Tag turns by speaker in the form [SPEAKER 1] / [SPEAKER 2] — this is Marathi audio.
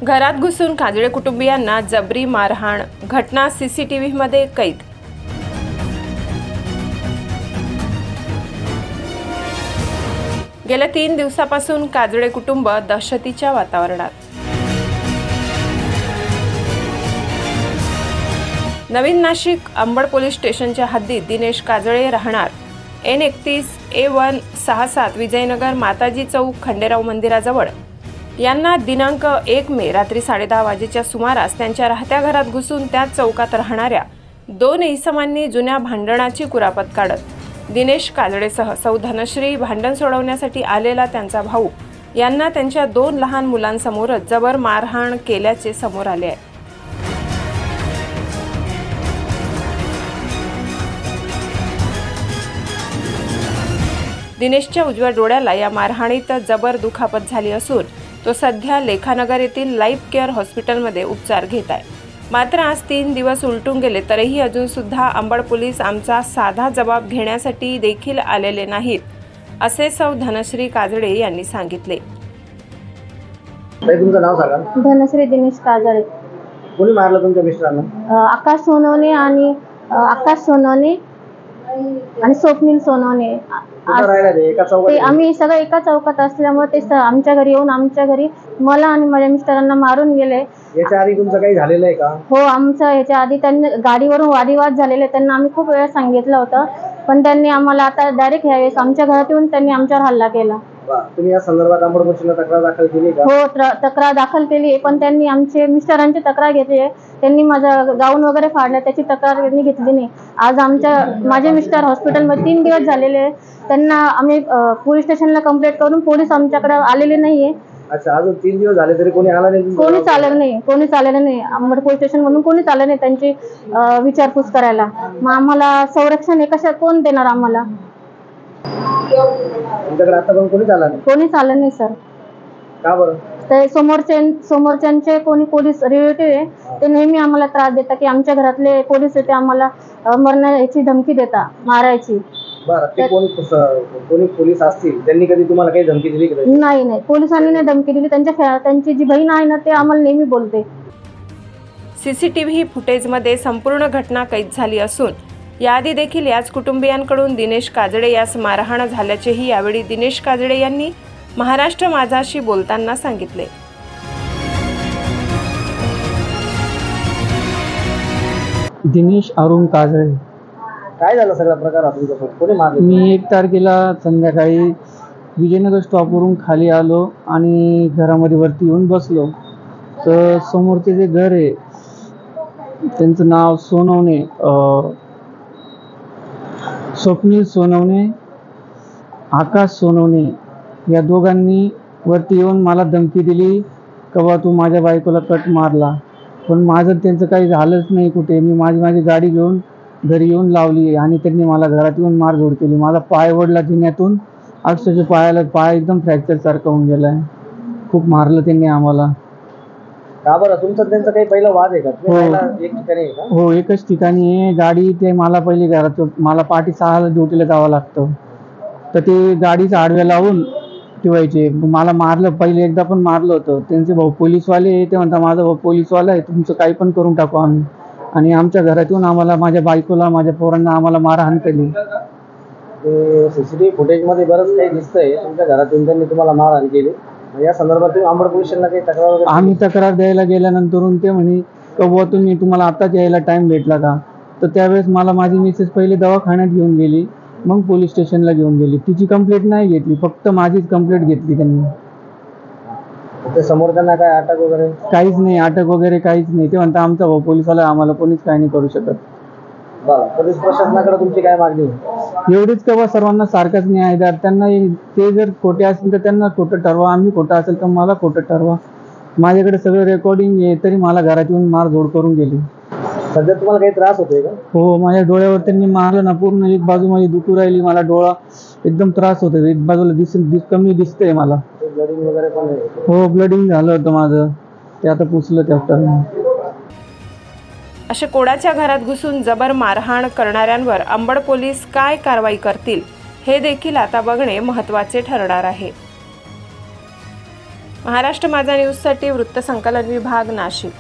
[SPEAKER 1] घरात घुसून काजळे कुटुंबियांना जबरी मारहाण, घटना सीसीटीव्हीमध्ये कैद। गेल्या 3 दिवसापासून काजळे कुटुंब दहशतीच्या वातावरणात। नवीन नाशिक अंबड पोलीस स्टेशनच्या हद्दीत दिनेश काजळे राहणार N31A167 विजयनगर माताजी चौक खंडेराव मंदिराजवळ यांना दिनांक 1 मे रात्री 10:30 वाजेच्या सुमारास त्यांच्या राहत्या घरात घुसून त्याच चौकात राहणाऱ्या 2 इसमांनी जुन्या भांडणाची कुरापत काढत दिनेश काजळेसह सौ धनश्री भांडण सोडवण्यासाठी आलेला त्यांचा भाऊ यांना त्यांच्या 2 लहान मुलांसमोरच जबर मारहाण केल्याचे समोर आले आहे। दिनेशच्या उजव्या डोळ्याला या मारहाणीत जबर दुखापत झाली असून तो सध्या लेखानगर येथील लाईफ केअर हॉस्पिटलमध्ये उपचार घेत आहे। मात्र आज 3 दिवस उलटून गेले तरीही अजून सुद्धा अंबड पोलीस आमचा साधा जबाब घेण्यासाठी देखील आलेले नाहीत, असे सौ धनश्री काजळे यांनी सांगितले।
[SPEAKER 2] तुमचं नाव सांगा।
[SPEAKER 3] धनश्री दिनेश काजळे।
[SPEAKER 2] कोणी मारलं तुमच्या मिस्टरांना?
[SPEAKER 3] आकाश सोनवणे आणि स्वप्नील सोनवणे। ते आम्ही सगळे एका चौकात असल्यामुळे ते आमच्या घरी येऊन आमच्या घरी मला आणि माझ्या मिस्टरांना मारून गेले।
[SPEAKER 2] याच्या आधी तुमचं काही झालेलं आहे का?
[SPEAKER 3] हो, आमचं याच्या आधी त्यांनी गाडीवरून वादविवाद झालेले, त्यांना आम्ही खूप वेळा सांगितलं होतं, पण त्यांनी आम्हाला आता डायरेक्ट यावेळेस आमच्या घरात येऊन त्यांनी आमच्यावर हल्ला केला।
[SPEAKER 2] तुम्ही या संदर्भात अंबड पोलिसांना तक्रार दाखल केली का?
[SPEAKER 3] हो, तक्रार दाखल केली, पण त्यांनी आमचे मिस्टरांची तक्रार घेतली आहे। त्यांनी माझा गाऊन वगैरे फाडला, त्याची तक्रार त्यांनी घेतली नाही। आज माझे मिस्टर हॉस्पिटलमध्ये 3 दिवस झालेले, त्यांना आम्ही पोलीस स्टेशनला कंप्लेंट करून पोलीस आमच्याकडे आलेले नाहीये।
[SPEAKER 2] अच्छा, अजून 3 दिवस झाले तरी कोणी आला नाही?
[SPEAKER 3] कोणीच आलेलं नाही। अंबड पोलीस स्टेशन मधून कोणीच आलं नाही त्यांची विचारपूस करायला। मग आम्हाला संरक्षण हे कशा कोण देणार आम्हाला?
[SPEAKER 2] तुमच्याकडे आता पण कोणीच आलं नाही
[SPEAKER 3] सर।
[SPEAKER 2] का बरं?
[SPEAKER 3] ते समोरच्यांचे कोणी पोलीस रिलेटिव्ह आहे, ते नेहमी आम्हाला त्रास देतात की आमच्या घरातले पोलीस येते आम्हाला मरण्याची धमकी देता, मारायची।
[SPEAKER 2] बरं, ते कोणी पोलीस असतील त्यांनी कधी तुम्हाला काही धमकी दिली का?
[SPEAKER 3] नाही, पोलिसांनी नाही धमकी दिली। त्यांची जी बहीण आहे ना, ते आम्हाला नेहमी बोलते।
[SPEAKER 1] सीसीटीव्ही फुटेजमध्ये संपूर्ण घटना कैद झाली असून याआधी देखील याच कुटुंबियांकडून दिनेश काजळे यास मारहाण झाल्याचेही यावेळी दिनेश काजळे यांनी महाराष्ट्र माझाशी बोलताना सांगितले।
[SPEAKER 4] दिनेश अरुण काजळे।
[SPEAKER 2] काय झालं सगळा प्रकार तुमच्यासोबत? कोणी मारले?
[SPEAKER 4] मी 1 तारखेला संध्याकाळी विजयनगर स्टॉपवरून खाली आलो आणि घरामध्ये वरती येऊन बसलो, तर समोरचे जे घर आहे त्यांचं नाव सोनवणे, स्वप्नील सोनवणे, आकाश सोनवणे, या दोघांनी वरती येऊन मला धमकी दिली का बा तू माझ्या बायकोला कट मारला, पण माझं त्यांचं काही झालंच नाही कुठे। मी माझी गाडी घेऊन घरी येऊन लावली आणि त्यांनी मला घरात येऊन मारझोड केली। माझा पाय वडला जिन्यातून, अक्षरशः पाय एकदम फ्रॅक्चर सारखं होऊन गेलाय। खूप मारलं त्यांनी आम्हाला।
[SPEAKER 2] का बरं? तुमचं त्यांचं काही पहिला वाद आहे का? एक ठिकाणी आहे का?
[SPEAKER 4] हो, एकच ठिकाणी आहे। गाडी ते मला पहिले घरात, मला पहाटे 6ला ड्युटीला जावं लागतं, तर ते गाडीचं आडव्या लावून ठेवायचे। मला मारलं, पहिले एकदा पण मारलं होतं। त्यांचे भाऊ पोलीसवाले, ते म्हणतात माझा भाऊ पोलीसवाला आहे, तुमचं काही पण करून टाकू आम्ही, आणि आमच्या घरात येऊन आम्हाला, माझ्या बायकोला, माझ्या पोरांना आम्हाला मारहाण केली।
[SPEAKER 2] सीसीटीव्ही फुटेजमध्ये बरंच काही दिसतंय, तुमच्या घरात येऊन त्यांनी तुम्हाला मारहाण केली। या संदर्भात तुम्ही अंबड पोलिसांना काही तक्रार वगैरे?
[SPEAKER 4] आम्ही तक्रार द्यायला गेल्यानंतर ते म्हणे का बुवा तुम्हाला आताच यायला टाइम भेटला का? तर त्यावेळेस मला माझी मिसेस पहिले दवाखान्यात घेऊन गेली, मग पोलीस स्टेशनला घेऊन गेली। तिची कंप्लेंट नाही घेतली, फक्त माझीच कंप्लेंट घेतली त्यांनी।
[SPEAKER 2] ते समोरच्यांना काय अटक वगैरे?
[SPEAKER 4] काहीच नाही, अटक वगैरे काहीच नाही। ते म्हणतात आमचा भाऊ पोलीसवाला, आम्हाला कोणीच काही नाही करू शकत।
[SPEAKER 2] पोलीस प्रशासनाकडे तुमची काय मागणी?
[SPEAKER 4] एवढीच का सर्वांना सारखाच न्याय द्या। त्यांना ते जर खोटे असतील तर त्यांना खोटं ठरवा, आम्ही खोटं असेल तर मला खोटं ठरवा। माझ्याकडे सगळं रेकॉर्डिंग आहे, तरी मला घरात येऊन मारझोड करून गेली।
[SPEAKER 2] सध्या तुम्हाला काही त्रास होतोय का?
[SPEAKER 4] हो, माझ्या डोळ्यावर त्यांनी मारलं ना, पूर्ण एक बाजू माझी दुखू राहिली, मला डोळा एकदम त्रास होतो, एक बाजूला कमी दिसतंय मला।
[SPEAKER 2] ब्लडिंग वगैरे पण?
[SPEAKER 4] हो, ब्लडिंग झालं होतं माझं, ते आता पुसलं डॉक्टरने।
[SPEAKER 1] असे कोणाच्या घरात घुसून जबर मारहाण करणाऱ्यांवर अंबड पोलीस काय कारवाई करतील हे देखील आता बघणे महत्त्वाचे ठरणार आहे. महाराष्ट्र माझा न्यूजसाठी वृत्तसंकलन विभाग, नाशिक.